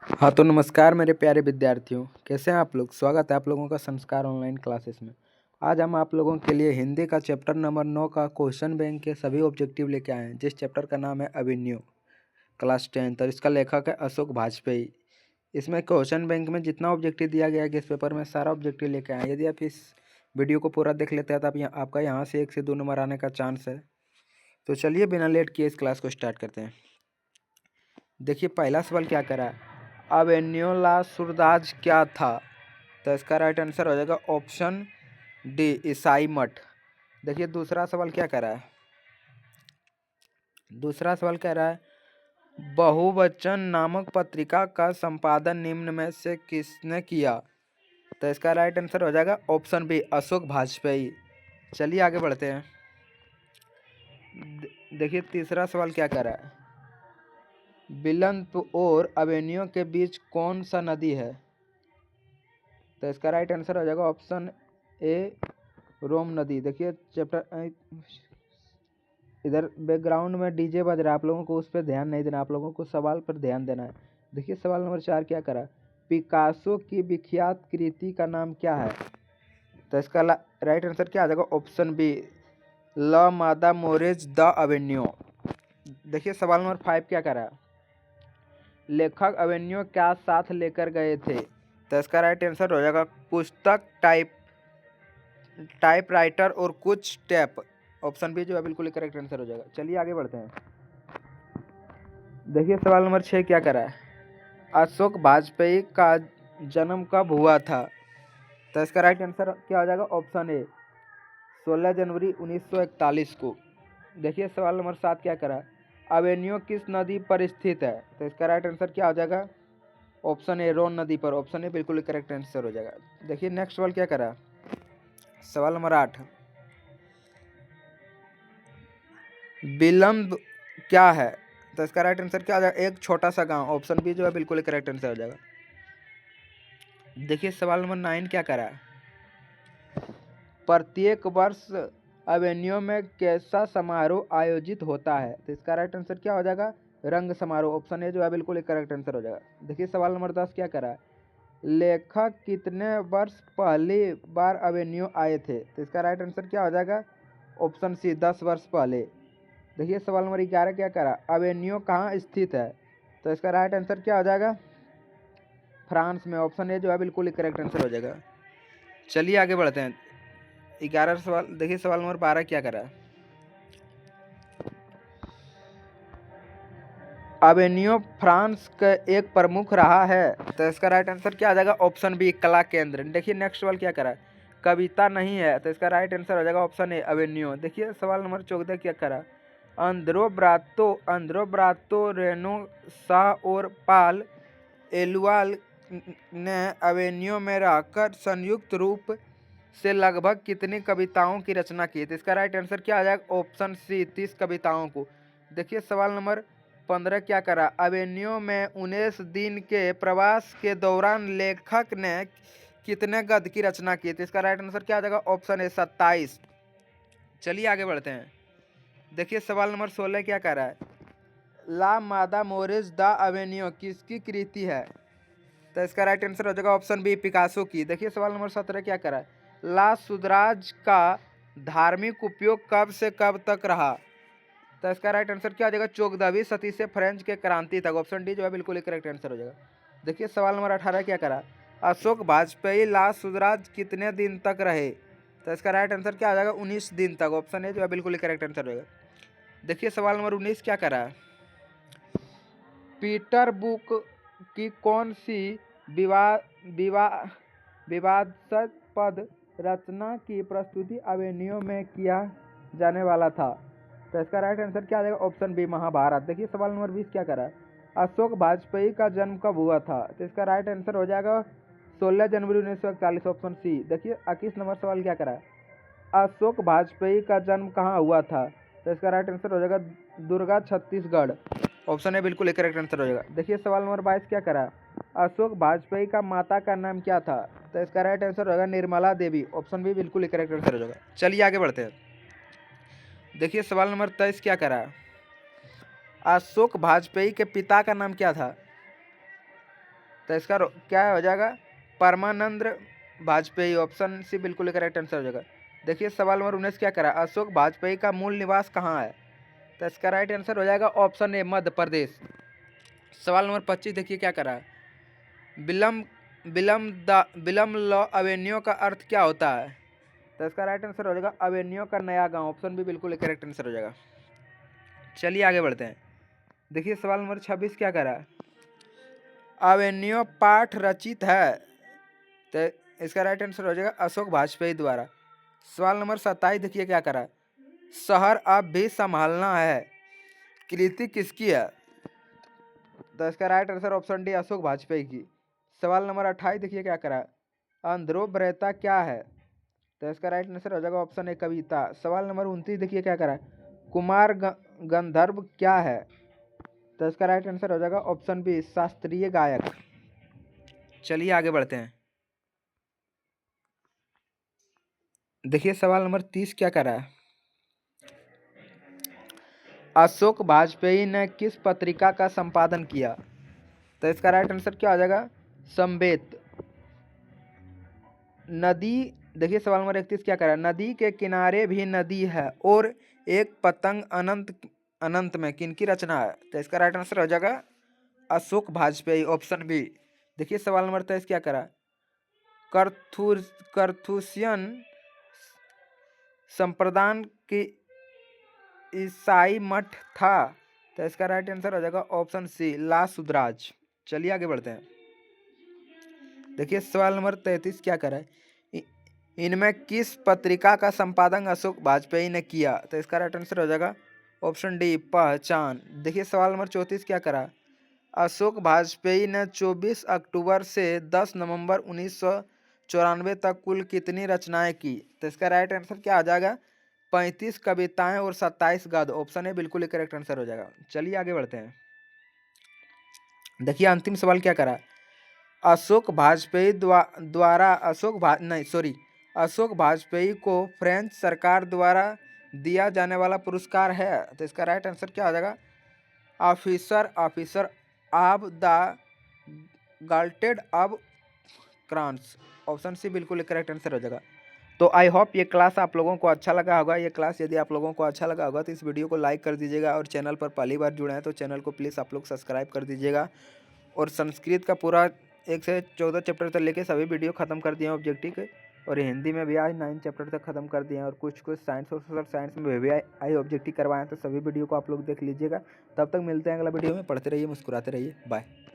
हाँ तो नमस्कार मेरे प्यारे विद्यार्थियों, कैसे हैं आप लोग। स्वागत है आप लोगों का संस्कार ऑनलाइन क्लासेस में। आज हम आप लोगों के लिए हिंदी का चैप्टर नंबर 9 का क्वेश्चन बैंक के सभी ऑब्जेक्टिव लेके आए हैं, जिस चैप्टर का नाम है अभिन्यू, क्लास 10th, और इसका लेखक है अशोक भाजपेयी। इसमें क्वेश्चन बैंक में जितना ऑब्जेक्टिव दिया गया है इस पेपर में सारा ऑब्जेक्टिव लेके आए हैं। यदि आप इस वीडियो को पूरा देख लेते हैं तो आपका यहाँ से 1 से 2 नंबर आने का चांस है। तो चलिए बिना लेट किए इस क्लास को स्टार्ट करते हैं। देखिए पहला सवाल क्या करा है, अवेन्यू ला सूरदास क्या था। तो इसका राइट आंसर हो जाएगा ऑप्शन डी, ईसाई मठ। देखिए दूसरा सवाल क्या कह रहा है, दूसरा सवाल कह रहा है बहुवचन नामक पत्रिका का संपादन निम्न में से किसने किया। तो इसका राइट आंसर हो जाएगा ऑप्शन बी, अशोक भाजपेयी। चलिए आगे बढ़ते हैं। देखिए तीसरा सवाल क्या कह रहा है, बिलंत और अवेन्यू के बीच कौन सा नदी है। तो इसका राइट आंसर हो जाएगा ऑप्शन ए, रोम नदी। देखिए चैप्टर इधर बैकग्राउंड में डीजे बज रहा है, आप लोगों को उस पर ध्यान नहीं देना, आप लोगों को सवाल पर ध्यान देना है। देखिए सवाल नंबर 4 क्या करा, पिकासो की विख्यात कृति का नाम क्या है। तो इसका राइट आंसर क्या आ जाएगा ऑप्शन बी, ला मादा मोरेज द अवेन्यू। देखिए सवाल नंबर 5 क्या करा, लेखक अवेन्यू क्या साथ लेकर गए थे। तो इसका राइट आंसर हो जाएगा पुस्तक, टाइपराइटर और कुछ टेप। ऑप्शन बी जो है बिल्कुल करेक्ट आंसर हो जाएगा। चलिए आगे बढ़ते हैं। देखिए सवाल नंबर 6 क्या करा है, अशोक वाजपेयी का जन्म कब हुआ था। तो इसका राइट आंसर क्या हो जाएगा ऑप्शन ए, 16 जनवरी 1941 को। देखिए सवाल नंबर 7 क्या करा, अवेन्यू किस नदी पर स्थित है। तो इसका राइट आंसर क्या हो जाएगा ऑप्शन ए, रोन नदी पर। ऑप्शन ए बिल्कुल करेक्ट आंसर हो जाएगा। देखिए नेक्स्ट सवाल क्या करा, सवाल नंबर 8, विलंब क्या है। तो इसका राइट आंसर क्या हो जाएगा, एक छोटा सा गांव। ऑप्शन बी जो है बिल्कुल करेक्ट आंसर हो जाएगा। देखिए सवाल नंबर 9 क्या करा है, प्रत्येक वर्ष अवेन्यू में कैसा समारोह आयोजित होता है। तो इसका राइट आंसर क्या हो जाएगा, रंग समारोह। ऑप्शन ए जो है बिल्कुल करेक्ट आंसर हो जाएगा। देखिए सवाल नंबर 10 क्या करा है, लेखक कितने वर्ष पहली बार अवेन्यू आए थे। तो इसका राइट आंसर क्या हो जाएगा ऑप्शन सी, 10 वर्ष पहले। देखिए सवाल नंबर 11 क्या करा, अवेन्यू कहाँ स्थित है। तो इसका राइट आंसर क्या हो जाएगा, फ्रांस में। ऑप्शन ए जो है बिल्कुल करेक्ट आंसर हो जाएगा। चलिए आगे बढ़ते हैं। 11 सवाल, देखिए सवाल नंबर 12 क्या करा, अवेन्यू फ्रांस का एक प्रमुख रहा है। तो इसका राइट आंसर क्या आ जाएगा ऑप्शन बी, कला केंद्र। देखिए नेक्स्ट सवाल क्या करा, कविता नहीं है। तो इसका राइट आंसर हो जाएगा ऑप्शन ए, अवेन्यू। देखिए सवाल नंबर 14 क्या करा, अंद्रो ब्रातो रेनो शाह और पाल एलुआल ने अवेन्यू में रहकर संयुक्त रूप से लगभग कितनी कविताओं की रचना की। तो इसका राइट आंसर क्या आ जाएगा ऑप्शन सी, 30 कविताओं को। देखिए सवाल नंबर 15 क्या करा, अवेन्यू में 19 दिन के प्रवास के दौरान लेखक ने कितने गद्य की रचना की। तो इसका राइट आंसर क्या आ जाएगा ऑप्शन ए, 27। चलिए आगे बढ़ते हैं। देखिए सवाल नंबर 16 क्या कह रहा है, ला मादा मोरेज द अवेन्यू किसकी कृति है। तो इसका राइट आंसर हो जाएगा ऑप्शन बी, पिकासो की। देखिए सवाल नंबर 17 क्या करा है, ला सुदराज का धार्मिक उपयोग कब से कब तक रहा। तो इसका राइट आंसर क्या हो जाएगा 14वीं सदी से फ्रेंच के क्रांति तक। ऑप्शन डी जो है बिल्कुल करेक्ट आंसर हो जाएगा। देखिए सवाल नंबर 18 क्या करा, अशोक वाजपेयी ला सुदराज कितने दिन तक रहे। तो इसका राइट आंसर क्या आ जाएगा 19 दिन तक। ऑप्शन ए जो है बिल्कुल करेक्ट आंसर हो जाएगा। देखिए सवाल नंबर 19 क्या करा, पीटर बुक की कौन सी विवादास्पद रचना की प्रस्तुति अवेन्यू में किया जाने वाला था। तो इसका राइट आंसर क्या आ जाएगा ऑप्शन बी, महाभारत। देखिए सवाल नंबर 20 क्या करा, अशोक वाजपेयी का जन्म कब हुआ था। तो इसका राइट आंसर हो जाएगा 16 जनवरी 1941। Option C. देखिए 21 नंबर सवाल क्या करा, अशोक वाजपेयी का जन्म कहाँ हुआ था। तो इसका राइट आंसर हो जाएगा दुर्गा, छत्तीसगढ़। ऑप्शन ए बिल्कुल करेक्ट आंसर हो जाएगा। देखिए सवाल नंबर 22 क्या करा, अशोक वाजपेयी का माता का नाम क्या था। तो इसका राइट आंसर होगा निर्मला देवी। ऑप्शन बी बिल्कुल करेक्ट आंसर हो जाएगा। चलिए आगे बढ़ते हैं। देखिए सवाल नंबर 23 क्या करा, अशोक वाजपेयी के पिता का नाम क्या था। तो इसका क्या हो जाएगा, परमानंद वाजपेयी। ऑप्शन सी बिल्कुल करेक्ट आंसर हो जाएगा। देखिए सवाल नंबर 19 क्या करा, अशोक वाजपेयी का मूल निवास कहाँ है? तो इसका राइट आंसर हो जाएगा ऑप्शन ए, मध्य प्रदेश। सवाल नंबर 25 देखिए क्या करा, विलम विलम लॉ अवेन्यू का अर्थ क्या होता है? तो इसका राइट आंसर हो जाएगा अवेन्यू का नया गांव। ऑप्शन भी बिल्कुल करेक्ट आंसर हो जाएगा। चलिए आगे बढ़ते हैं। देखिए सवाल नंबर 26 क्या करा, अवेन्यू पाठ रचित है? तो इसका राइट आंसर हो जाएगा अशोक वाजपेयी द्वारा। सवाल नंबर 27 देखिए क्या करा, शहर अब भी संभालना है, कृति किसकी है? तो इसका right answer option D, Ashok Vajpayee की। सवाल नंबर 28 देखिए क्या करा, अंध्रोभ्रता क्या है? तो इसका राइट आंसर हो जाएगा ऑप्शन ए, कविता। सवाल नंबर 29 देखिए क्या करा, कुमार गंधर्व क्या है? तो इसका राइट आंसर हो जाएगा ऑप्शन बी, शास्त्रीय गायक। चलिए आगे बढ़ते हैं। देखिए सवाल नंबर 30 क्या करा है, अशोक वाजपेयी ने किस पत्रिका का संपादन किया? तो इसका राइट आंसर क्या आ जाएगा, संवेद। नदी, देखिए सवाल नंबर 31 क्या करा, नदी के किनारे भी नदी है और एक पतंग अनंत अनंत में किनकी रचना है? तो इसका राइट आंसर हो जाएगा अशोक वाजपेयी, ऑप्शन बी। देखिए सवाल नंबर 23 क्या करा, कर्थुसियन संप्रदाय की ईसाई मठ था? तो इसका राइट आंसर हो जाएगा ऑप्शन सी, ला सुदराज। चलिए आगे बढ़ते हैं। देखिए सवाल नंबर 33 क्या करा है, इनमें किस पत्रिका का संपादन अशोक वाजपेयी ने किया? तो इसका राइट आंसर हो जाएगा ऑप्शन डी, पहचान। देखिए सवाल नंबर 34 क्या करा, अशोक वाजपेयी ने 24 अक्टूबर से 10 नवंबर 1994 तक कुल कितनी रचनाएं की? तो इसका राइट आंसर क्या आ जाएगा, 35 कविताएं और 27 गद्य। ऑप्शन ए बिल्कुल करेक्ट आंसर हो जाएगा। चलिए आगे बढ़ते हैं। देखिए अंतिम सवाल क्या करा, अशोक वाजपेयी द्वारा अशोक वाजपेयी को फ्रेंच सरकार द्वारा दिया जाने वाला पुरस्कार है? तो इसका राइट आंसर क्या आ जाएगा, officer of the galted of crans. Option C बिल्कुल करेक्ट आंसर हो जाएगा। तो आई होप ये क्लास आप लोगों को अच्छा लगा होगा। ये क्लास यदि आप लोगों को अच्छा लगा होगा तो इस वीडियो को लाइक कर दीजिएगा, और चैनल पर पहली बार जुड़े हैं तो चैनल को प्लीज़ आप लोग सब्सक्राइब कर दीजिएगा। और संस्कृत का पूरा 1 से 14 चैप्टर तक लेके सभी वीडियो खत्म कर दिए हैं ऑब्जेक्टिव के, और हिंदी में भी आज 9 चैप्टर तक खत्म कर दिए हैं, और कुछ साइंस और सोशल साइंस में भी आई ऑब्जेक्टिव करवाएं, तो सभी वीडियो को आप लोग देख लीजिएगा। तब तक मिलते हैं अगला वीडियो में। पढ़ते रहिए, मुस्कुराते रहिए, बाय।